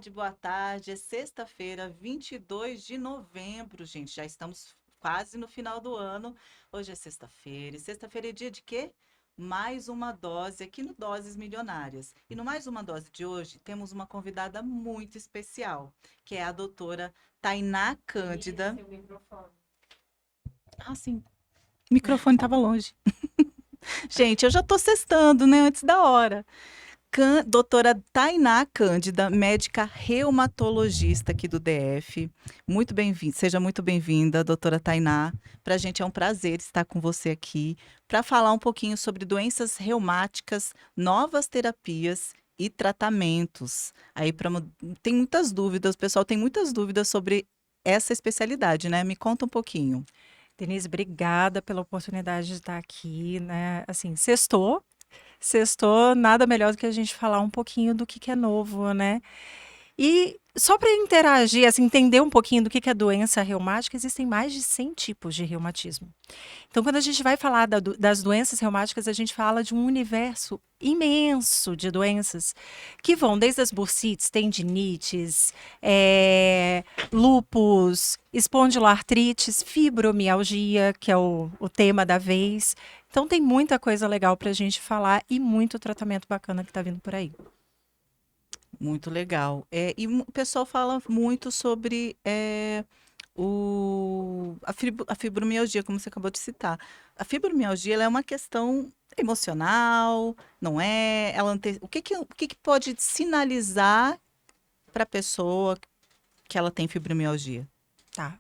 tarde, boa tarde. É sexta-feira, 22 de novembro, gente. Já estamos quase no final do ano. Hoje é sexta-feira. E sexta-feira é dia de quê? Mais uma dose aqui no Doses Milionárias. E no Mais Uma Dose de hoje, temos uma convidada muito especial, que é a doutora Tainá Cândida. Seu microfone. Ah, sim. O microfone estava longe. Gente, eu já estou sextando, né? Antes da hora. Doutora Tainá Cândida, médica reumatologista aqui do DF. Muito bem-vinda, seja muito bem-vinda, doutora Tainá. Para a gente é um prazer estar com você aqui para falar um pouquinho sobre doenças reumáticas, novas terapias e tratamentos. Tem muitas dúvidas, o pessoal tem muitas dúvidas sobre essa especialidade, né? Me conta um pouquinho. Denise, obrigada pela oportunidade de estar aqui, né? Assim, sextou, nada melhor do que a gente falar um pouquinho do que é novo, né? E só para interagir, assim, entender um pouquinho do que é doença reumática, existem mais de 100 tipos de reumatismo. Então, quando a gente vai falar das doenças reumáticas, a gente fala de um universo imenso de doenças que vão desde as bursites, tendinites, lúpus, espondiloartrites, fibromialgia, que é o tema da vez. Então, tem muita coisa legal para a gente falar e muito tratamento bacana que está vindo por aí. Muito legal. O pessoal fala muito sobre a fibromialgia, como você acabou de citar. A fibromialgia ela é uma questão emocional, não é? O que que pode sinalizar para a pessoa que ela tem fibromialgia? Tá.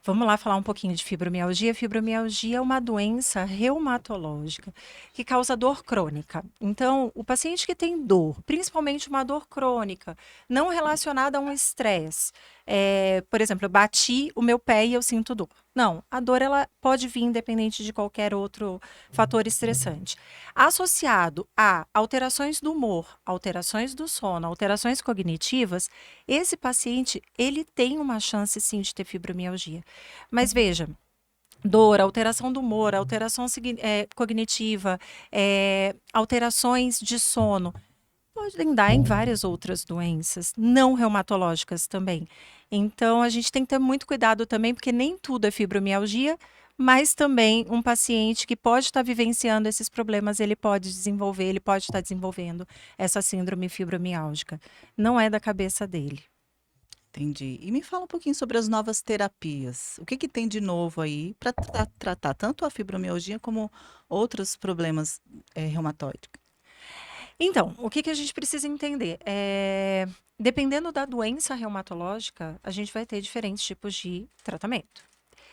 Vamos lá falar um pouquinho de fibromialgia. Fibromialgia é uma doença reumatológica que causa dor crônica. Então, o paciente que tem dor, principalmente uma dor crônica, não relacionada a um estresse, por exemplo, eu bati o meu pé e eu sinto dor. Não, a dor ela pode vir independente de qualquer outro fator estressante. Associado a alterações do humor, alterações do sono, alterações cognitivas, esse paciente ele tem uma chance sim de ter fibromialgia. Mas veja, dor, alteração do humor, alteração cognitiva, alterações de sono, podem dar em várias outras doenças, não reumatológicas também. Então, a gente tem que ter muito cuidado também, porque nem tudo é fibromialgia, mas também um paciente que pode estar vivenciando esses problemas, ele pode desenvolver, ele pode estar desenvolvendo essa síndrome fibromialgica. Não é da cabeça dele. Entendi. E me fala um pouquinho sobre as novas terapias. O que que tem de novo aí para tratar tanto a fibromialgia como outros problemas reumatoides? Então, o que a gente precisa entender? Dependendo da doença reumatológica, a gente vai ter diferentes tipos de tratamento.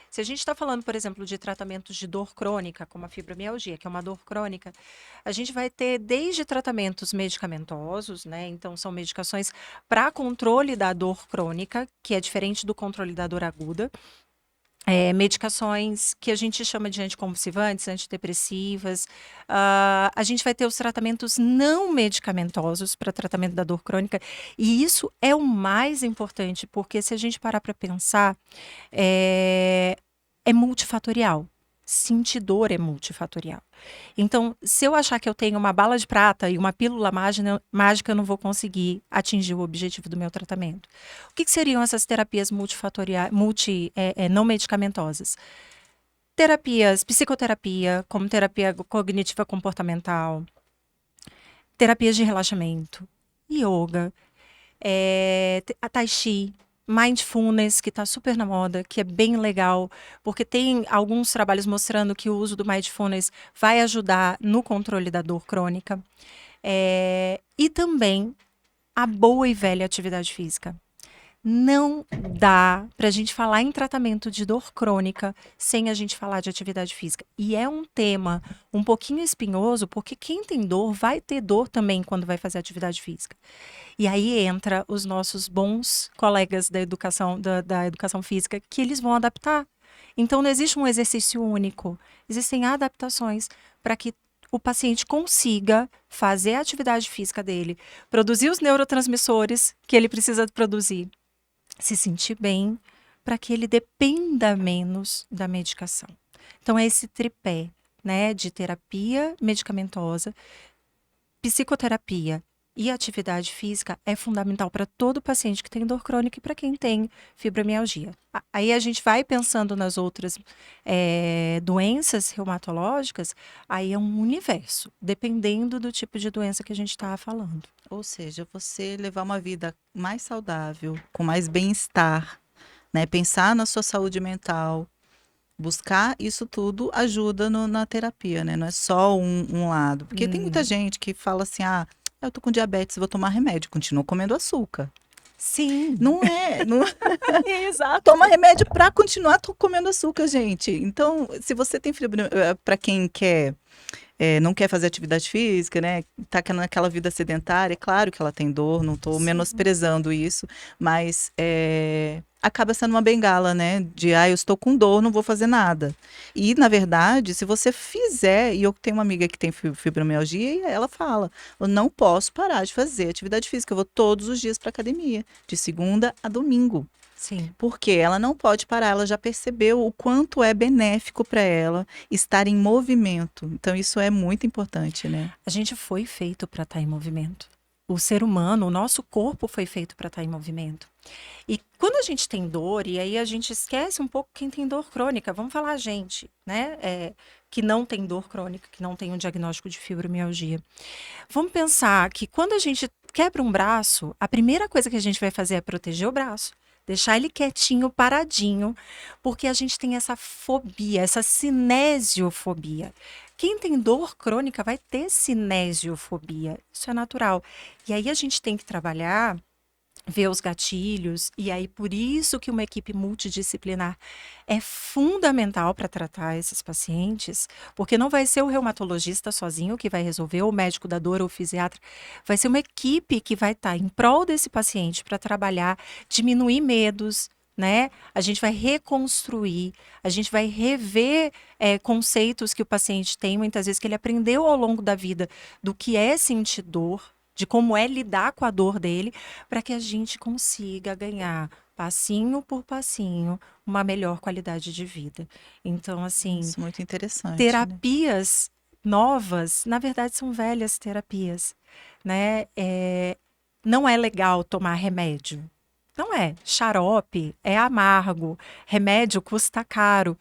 Se a gente está falando, por exemplo, de tratamentos de dor crônica, como a fibromialgia, que é uma dor crônica, a gente vai ter desde tratamentos medicamentosos, né? Então, são medicações para controle da dor crônica, que é diferente do controle da dor aguda. Medicações que a gente chama de anticonvulsivantes, antidepressivas. A gente vai ter os tratamentos não medicamentosos para tratamento da dor crônica, e isso é o mais importante, porque se a gente parar para pensar, é multifatorial. Sentir dor é multifatorial. Então, se eu achar que eu tenho uma bala de prata e uma pílula mágica, eu não vou conseguir atingir o objetivo do meu tratamento. O que seriam essas terapias multifatoriais, não medicamentosas? Terapias, psicoterapia, como terapia cognitiva comportamental, terapias de relaxamento, yoga, a tai chi, mindfulness, que está super na moda, que é bem legal, porque tem alguns trabalhos mostrando que o uso do mindfulness vai ajudar no controle da dor crônica. E também a boa e velha atividade física. Não dá para a gente falar em tratamento de dor crônica sem a gente falar de atividade física. E é um tema um pouquinho espinhoso, porque quem tem dor vai ter dor também quando vai fazer atividade física. E aí entra os nossos bons colegas da educação física, que eles vão adaptar. Então, não existe um exercício único. Existem adaptações para que o paciente consiga fazer a atividade física dele, produzir os neurotransmissores que ele precisa produzir, se sentir bem, para que ele dependa menos da medicação. Então, é esse tripé, né, de terapia medicamentosa, psicoterapia E a atividade física é fundamental para todo paciente que tem dor crônica e para quem tem fibromialgia. Aí a gente vai pensando nas outras doenças reumatológicas, aí é um universo, dependendo do tipo de doença que a gente está falando. Ou seja, você levar uma vida mais saudável, com mais bem-estar, né? Pensar na sua saúde mental, buscar isso tudo ajuda na terapia, né? Não é só um lado. Porque tem muita gente que fala assim, ah, eu tô com diabetes, vou tomar remédio, continuo comendo açúcar. Sim. Não é, não Exato. toma remédio para continuar comendo açúcar, gente. Então, se você tem fibromialgia, para quem quer não quer fazer atividade física, né? Tá naquela vida sedentária, é claro que ela tem dor, não estou menosprezando isso, mas acaba sendo uma bengala, né? De, eu estou com dor, não vou fazer nada. E, na verdade, se você fizer, e eu tenho uma amiga que tem fibromialgia, e ela fala, eu não posso parar de fazer atividade física, eu vou todos os dias para academia, de segunda a domingo. Sim. Porque ela não pode parar, ela já percebeu o quanto é benéfico para ela estar em movimento. Então, isso é muito importante, né? A gente foi feito para estar em movimento. O ser humano, o nosso corpo foi feito para estar em movimento. E quando a gente tem dor, e aí a gente esquece um pouco quem tem dor crônica, vamos falar a gente, né? Que não tem dor crônica, que não tem um diagnóstico de fibromialgia. Vamos pensar que quando a gente quebra um braço, a primeira coisa que a gente vai fazer é proteger o braço. Deixar ele quietinho, paradinho, porque a gente tem essa fobia, essa cinesiofobia. Quem tem dor crônica vai ter cinesiofobia, isso é natural. E aí a gente tem que trabalhar, ver os gatilhos, e aí por isso que uma equipe multidisciplinar é fundamental para tratar esses pacientes, porque não vai ser o reumatologista sozinho que vai resolver, ou o médico da dor, ou o fisiatra, vai ser uma equipe que vai estar em prol desse paciente para trabalhar, diminuir medos, né? A gente vai reconstruir, a gente vai rever conceitos que o paciente tem, muitas vezes que ele aprendeu ao longo da vida, do que é sentir dor, de como é lidar com a dor dele, para que a gente consiga ganhar, passinho por passinho, uma melhor qualidade de vida. Então, assim, Isso, muito interessante. Né? terapias novas, na verdade, são velhas terapias, né? Não é legal tomar remédio. Não é. Xarope é amargo, remédio custa caro.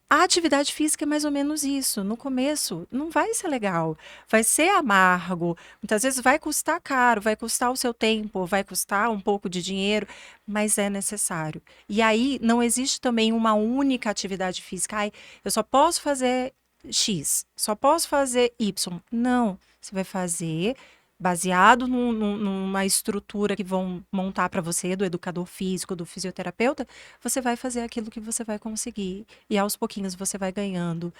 A atividade física é mais ou menos isso. No começo, não vai ser legal. Vai ser amargo. Muitas vezes vai custar caro, vai custar o seu tempo, vai custar um pouco de dinheiro, mas é necessário. E aí, não existe também uma única atividade física. Ai, eu só posso fazer X, só posso fazer Y. Não. Você vai fazer baseado numa estrutura que vão montar para você, do educador físico, do fisioterapeuta, você vai fazer aquilo que você vai conseguir. E aos pouquinhos você vai ganhando.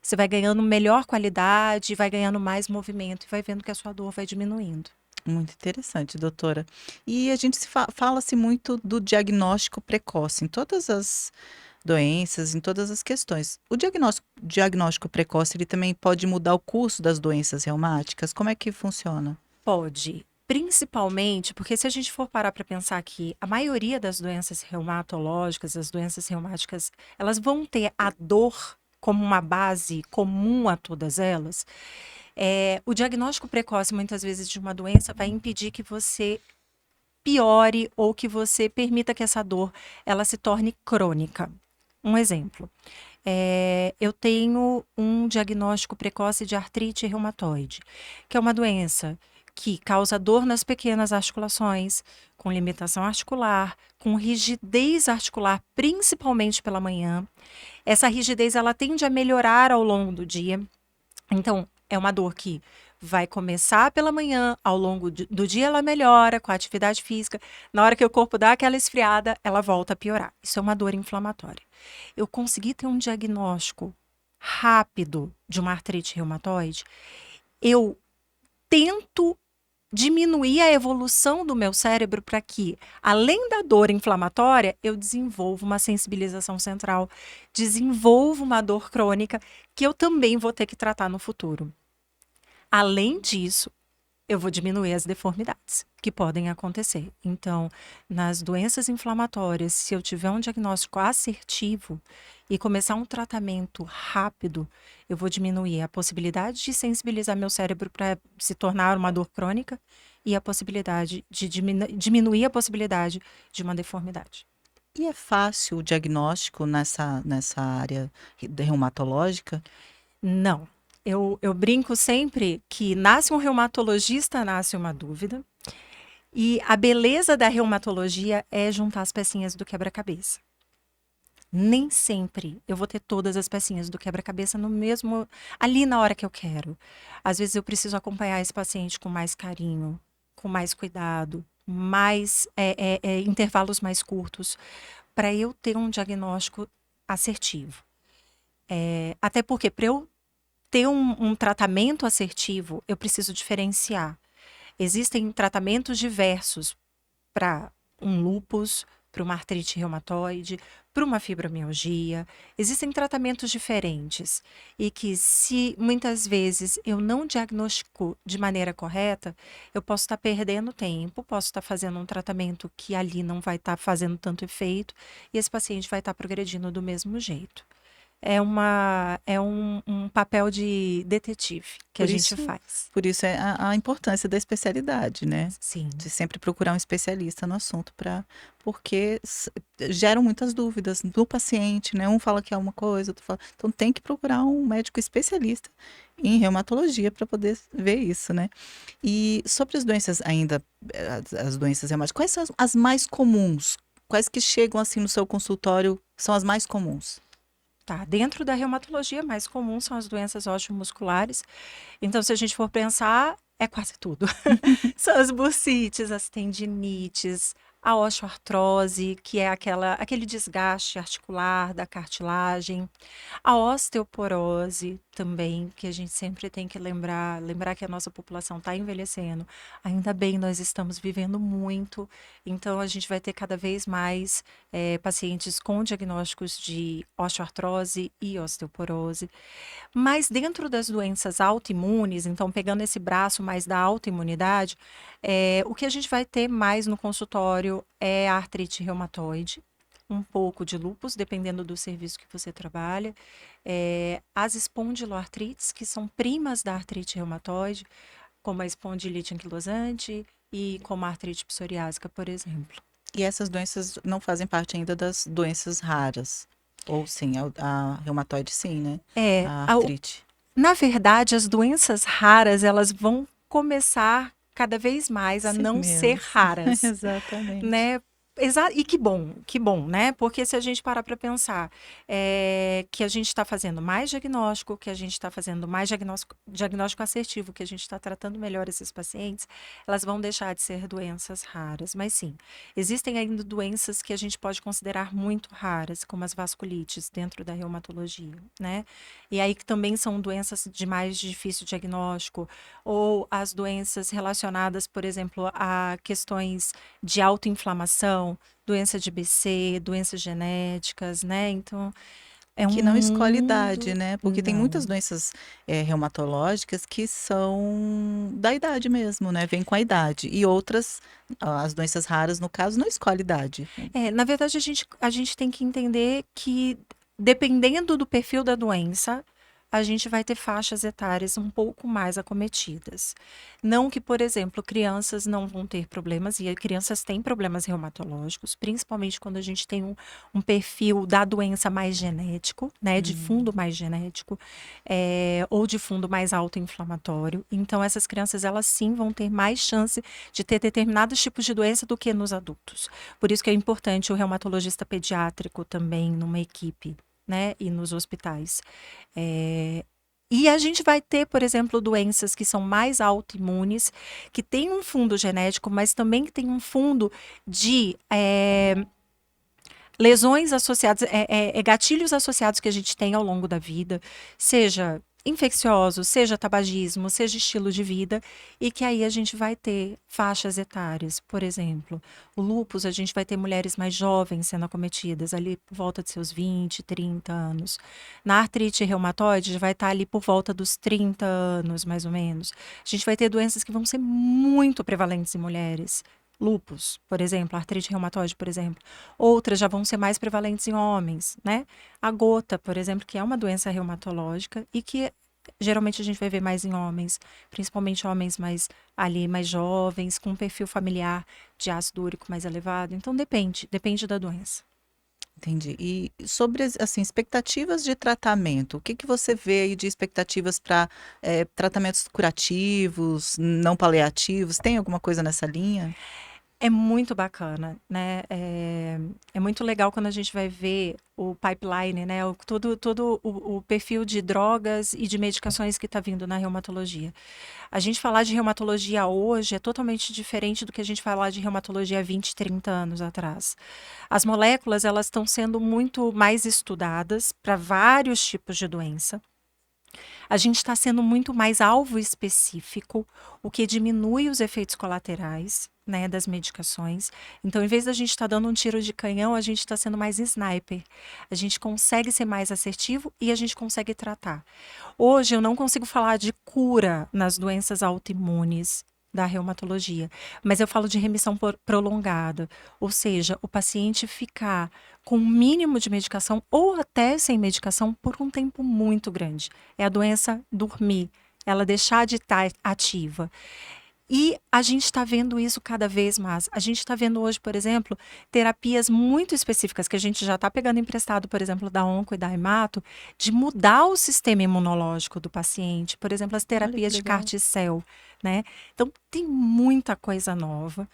Você vai ganhando melhor qualidade, vai ganhando mais movimento e vai vendo que a sua dor vai diminuindo. Muito interessante, doutora. E a gente fala-se muito do diagnóstico precoce em todas as doenças, em todas as questões. O diagnóstico precoce, ele também pode mudar o curso das doenças reumáticas? Como é que funciona? Pode. Principalmente porque se a gente for parar para pensar que a maioria das doenças reumatológicas, as doenças reumáticas, elas vão ter a dor como uma base comum a todas elas. O diagnóstico precoce, muitas vezes, de uma doença vai impedir que você piore ou que você permita que essa dor ela se torne crônica. Um exemplo. Eu tenho um diagnóstico precoce de artrite reumatoide, que é uma doença que causa dor nas pequenas articulações, com limitação articular, com rigidez articular, principalmente pela manhã. Essa rigidez ela tende a melhorar ao longo do dia. Então, é uma dor que vai começar pela manhã, ao longo do dia ela melhora com a atividade física. Na hora que o corpo dá aquela esfriada, ela volta a piorar. Isso é uma dor inflamatória. Eu consegui ter um diagnóstico rápido de uma artrite reumatoide, eu tento diminuir a evolução do meu cérebro para que, além da dor inflamatória, eu desenvolva uma sensibilização central, desenvolva uma dor crônica que eu também vou ter que tratar no futuro. Além disso, eu vou diminuir as deformidades que podem acontecer. Então, nas doenças inflamatórias, se eu tiver um diagnóstico assertivo e começar um tratamento rápido, eu vou diminuir a possibilidade de sensibilizar meu cérebro para se tornar uma dor crônica e a possibilidade de diminuir a possibilidade de uma deformidade. E é fácil o diagnóstico nessa área reumatológica? Não. Eu brinco sempre que nasce um reumatologista, nasce uma dúvida. E a beleza da reumatologia é juntar as pecinhas do quebra-cabeça. Nem sempre eu vou ter todas as pecinhas do quebra-cabeça no mesmo, ali na hora que eu quero. Às vezes eu preciso acompanhar esse paciente com mais carinho, com mais cuidado, mais intervalos mais curtos, para eu ter um diagnóstico assertivo. Até porque para eu ter um tratamento assertivo, eu preciso diferenciar. Existem tratamentos diversos para um lúpus, para uma artrite reumatoide, para uma fibromialgia. Existem tratamentos diferentes e que, se muitas vezes eu não diagnostico de maneira correta, eu posso estar perdendo tempo, posso estar fazendo um tratamento que ali não vai estar fazendo tanto efeito e esse paciente vai estar progredindo do mesmo jeito. É um papel de detetive que a Por gente isso, faz. por isso é a importância da especialidade, né? Sim. De sempre procurar um especialista no assunto porque geram muitas dúvidas do paciente, né? Um fala que é uma coisa, outro fala. Então tem que procurar um médico especialista em reumatologia para poder ver isso, né? E sobre as doenças ainda, as doenças reumáticas, quais são as mais comuns? Quais que chegam assim no seu consultório são as mais comuns? Tá, dentro da reumatologia, mais comum são as doenças osteomusculares. Então, se a gente for pensar, é quase tudo. São as bursites, as tendinites, a osteoartrose, que é aquele desgaste articular da cartilagem, a osteoporose também, que a gente sempre tem que lembrar que a nossa população está envelhecendo. Ainda bem, nós estamos vivendo muito, então a gente vai ter cada vez mais pacientes com diagnósticos de osteoartrose e osteoporose. Mas dentro das doenças autoimunes, então pegando esse braço mais da autoimunidade, o que a gente vai ter mais no consultório é a artrite reumatoide, um pouco de lúpus, dependendo do serviço que você trabalha, as espondiloartrites, que são primas da artrite reumatoide, como a espondilite anquilosante e como a artrite psoriásica, por exemplo. E essas doenças não fazem parte ainda das doenças raras. Ou sim, a reumatoide sim, né? A artrite. Na verdade, as doenças raras, elas vão começar cada vez mais a Sim não ser mesmo. raras, Exatamente. né? E que bom, né? Porque se a gente parar para pensar que a gente está fazendo mais diagnóstico, que a gente está fazendo mais diagnóstico assertivo, que a gente está tratando melhor esses pacientes, elas vão deixar de ser doenças raras. Mas sim, existem ainda doenças que a gente pode considerar muito raras, como as vasculites dentro da reumatologia, né? E aí que também são doenças de mais difícil diagnóstico, ou as doenças relacionadas, por exemplo, a questões de autoinflamação, doença de BC, doenças genéticas, né? Então, é Que um não escolhe idade, mundo. né? Porque tem muitas Não. doenças reumatológicas que são da idade mesmo, né? Vem com a idade. E outras, as doenças raras, no caso, não escolhe idade. Na verdade, a gente tem que entender que, dependendo do perfil da doença, a gente vai ter faixas etárias um pouco mais acometidas. Não que, por exemplo, crianças não vão ter problemas, e crianças têm problemas reumatológicos, principalmente quando a gente tem um perfil da doença mais genético, né, de fundo mais genético, ou de fundo mais autoinflamatório. Então, essas crianças, elas sim vão ter mais chance de ter determinados tipos de doença do que nos adultos. Por isso que é importante o reumatologista pediátrico também numa equipe, né, e nos hospitais. E a gente vai ter, por exemplo, doenças que são mais autoimunes, que têm um fundo genético, mas também que tem um fundo de lesões associadas, gatilhos associados que a gente tem ao longo da vida, seja infecciosos, seja tabagismo, seja estilo de vida, e que aí a gente vai ter faixas etárias. Por exemplo, o lúpus, a gente vai ter mulheres mais jovens sendo acometidas, ali por volta de seus 20, 30 anos. Na artrite reumatoide, vai estar ali por volta dos 30 anos, mais ou menos. A gente vai ter doenças que vão ser muito prevalentes em mulheres. Lúpus, por exemplo, artrite reumatoide, por exemplo. Outras já vão ser mais prevalentes em homens, né? A gota, por exemplo, que é uma doença reumatológica e que geralmente a gente vai ver mais em homens, principalmente homens mais jovens, com um perfil familiar de ácido úrico mais elevado. Então depende da doença. Entendi. E sobre assim, expectativas de tratamento, o que que você vê aí de expectativas para tratamentos curativos, não paliativos? Tem alguma coisa nessa linha? É muito bacana, né? É muito legal quando a gente vai ver o pipeline, né? Todo o perfil de drogas e de medicações que está vindo na reumatologia. A gente falar de reumatologia hoje é totalmente diferente do que a gente falar de reumatologia há 20, 30 anos atrás. As moléculas, elas estão sendo muito mais estudadas para vários tipos de doença. A gente está sendo muito mais alvo específico, o que diminui os efeitos colaterais, né, das medicações. Então, em vez da gente estar dando um tiro de canhão, a gente está sendo mais sniper. A gente consegue ser mais assertivo e a gente consegue tratar. Hoje, eu não consigo falar de cura nas doenças autoimunes da reumatologia, mas eu falo de remissão prolongada, ou seja, o paciente ficar com um mínimo de medicação ou até sem medicação por um tempo muito grande. É a doença dormir, ela deixar de estar ativa. E a gente está vendo isso cada vez mais. A gente está vendo hoje, por exemplo, terapias muito específicas que a gente já está pegando emprestado, por exemplo, da Onco e da Hemato, de mudar o sistema imunológico do paciente. Por exemplo, as Olha que terapias de legal. CAR-T-cell, né? Então, tem muita coisa nova.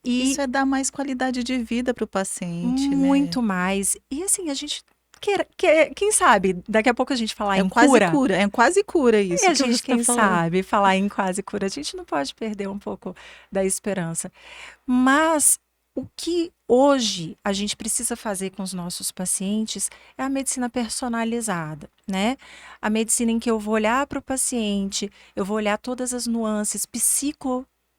E Isso é dar mais qualidade de vida para o paciente, né? muito mais. E assim, a gente quem sabe, daqui a pouco a gente falar É em quase cura. cura, é quase cura E isso a que você gente, está quem falando. sabe, falar em quase cura, a gente não pode perder um pouco da esperança. Mas o que hoje a gente precisa fazer com os nossos pacientes é a medicina personalizada, né? A medicina em que eu vou olhar para o paciente, eu vou olhar todas as nuances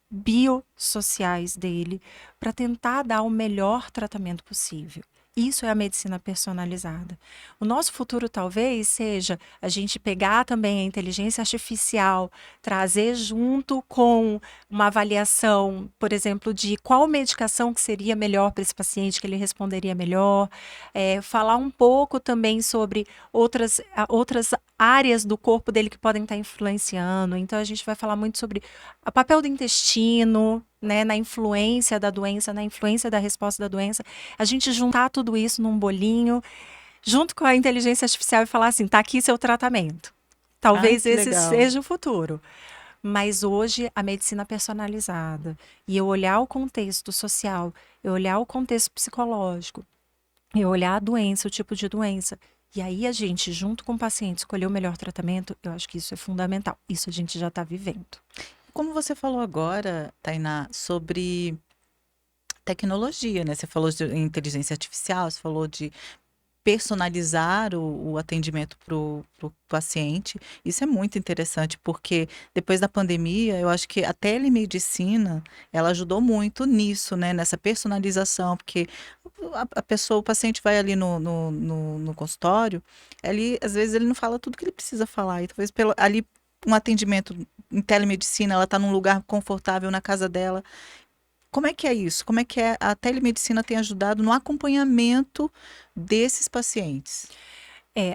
biosociais dele para tentar dar o melhor tratamento possível. Isso é a medicina personalizada. O nosso futuro talvez seja a gente pegar também a inteligência artificial, trazer junto com uma avaliação, por exemplo, de qual medicação que seria melhor para esse paciente, que ele responderia melhor, falar um pouco também sobre outras áreas do corpo dele que podem estar influenciando. Então, a gente vai falar muito sobre o papel do intestino, né, na influência da doença, na influência da resposta da doença. A gente juntar tudo isso num bolinho, junto com a inteligência artificial e falar assim, tá aqui seu tratamento. Ai, Talvez que esse legal. seja o futuro. Mas hoje a medicina personalizada e eu olhar o contexto social, eu olhar o contexto psicológico, eu olhar a doença, o tipo de doença, e aí a gente, junto com o paciente, escolher o melhor tratamento, eu acho que isso é fundamental. Isso a gente já está vivendo. Como você falou agora, Tainá, sobre tecnologia, né? Você falou de inteligência artificial, você falou de personalizar o atendimento para o paciente. Isso é muito interessante, porque depois da pandemia, eu acho que a telemedicina, ela ajudou muito nisso, né? Nessa personalização, porque a pessoa, o paciente vai ali no consultório, ali, às vezes ele não fala tudo que ele precisa falar, e talvez ali um atendimento em telemedicina, ela está num lugar confortável na casa dela. Como é que é isso? Como é que a telemedicina tem ajudado no acompanhamento desses pacientes?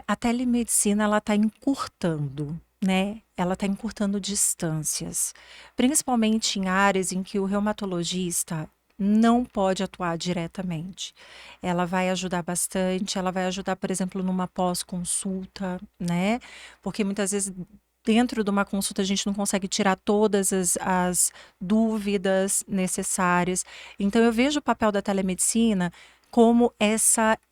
A telemedicina ela está encurtando, né? Ela está encurtando distâncias, principalmente em áreas em que o reumatologista não pode atuar diretamente. Ela vai ajudar bastante, ela vai ajudar, por exemplo, numa pós-consulta, né? Porque muitas vezes dentro de uma consulta a gente não consegue tirar todas as dúvidas necessárias. Então eu vejo o papel da telemedicina como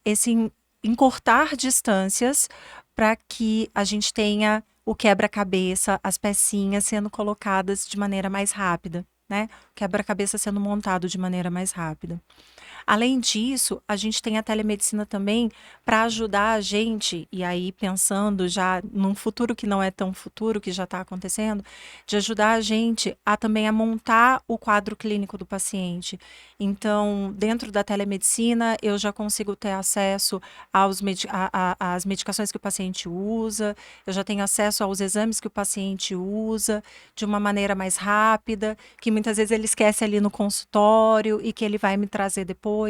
esse encurtar distâncias para que a gente tenha o quebra-cabeça, as pecinhas sendo colocadas de maneira mais rápida, né? O quebra-cabeça sendo montado de maneira mais rápida. Além disso, a gente tem a telemedicina também para ajudar a gente, e aí pensando já num futuro que não é tão futuro, que já está acontecendo, de ajudar a gente a também a montar o quadro clínico do paciente. Então, dentro da telemedicina, eu já consigo ter acesso às medicações que o paciente usa, eu já tenho acesso aos exames que o paciente usa de uma maneira mais rápida, que muitas vezes ele esquece ali no consultório e que ele vai me trazer depois.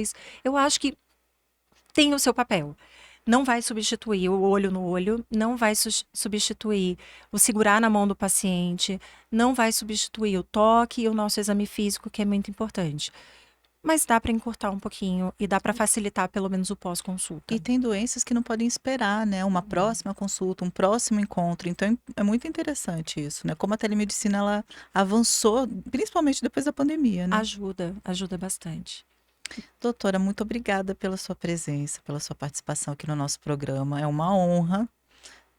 Eu acho que tem o seu papel. Não vai substituir o olho no olho, não vai substituir o segurar na mão do paciente, não vai substituir o toque e o nosso exame físico, que é muito importante. Mas dá para encurtar um pouquinho e dá para facilitar pelo menos o pós-consulta. E tem doenças que não podem esperar, né? Uma próxima consulta, um próximo encontro. Então é muito interessante isso, né? Como a telemedicina ela avançou, principalmente depois da pandemia, né? Ajuda bastante. Doutora, muito obrigada pela sua presença, pela sua participação aqui no nosso programa. É uma honra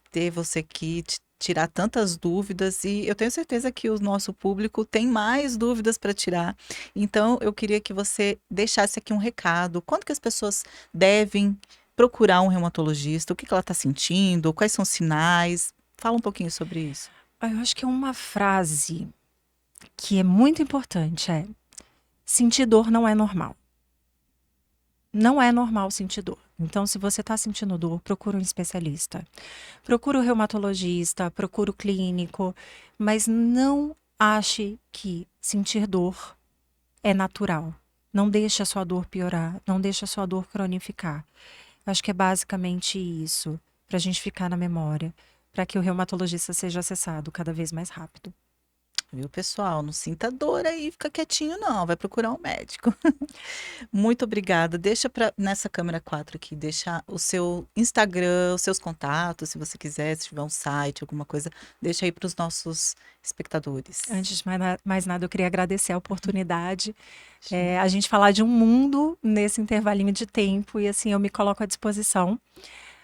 ter você aqui, tirar tantas dúvidas, e eu tenho certeza que o nosso público tem mais dúvidas para tirar. Então, eu queria que você deixasse aqui um recado. Quando que as pessoas devem procurar um reumatologista? O que que ela está sentindo? Quais são os sinais? Fala um pouquinho sobre isso. Eu acho que uma frase que é muito importante é: sentir dor não é normal. Não é normal sentir dor. Então, se você está sentindo dor, procura um especialista. Procura o reumatologista, procura o clínico, mas não ache que sentir dor é natural. Não deixe a sua dor piorar, não deixe a sua dor cronificar. Acho que é basicamente isso, para a gente ficar na memória, para que o reumatologista seja acessado cada vez mais rápido. Viu, pessoal? Não sinta dor aí, fica quietinho, não. Vai procurar um médico. Muito obrigada. Deixa nessa câmera 4 aqui, deixa o seu Instagram, os seus contatos, se você quiser, se tiver um site, alguma coisa, deixa aí para os nossos espectadores. Antes de mais nada, eu queria agradecer a oportunidade. A gente falar de um mundo nesse intervalinho de tempo, e assim, eu me coloco à disposição.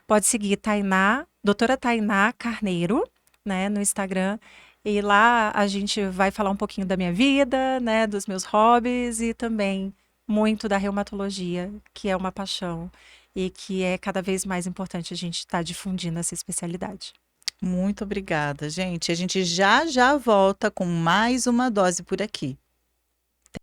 Pode seguir doutora Tainá Carneiro, né, no Instagram. E lá a gente vai falar um pouquinho da minha vida, né, dos meus hobbies e também muito da reumatologia, que é uma paixão e que é cada vez mais importante a gente estar difundindo essa especialidade. Muito obrigada, gente. A gente já volta com mais uma dose por aqui.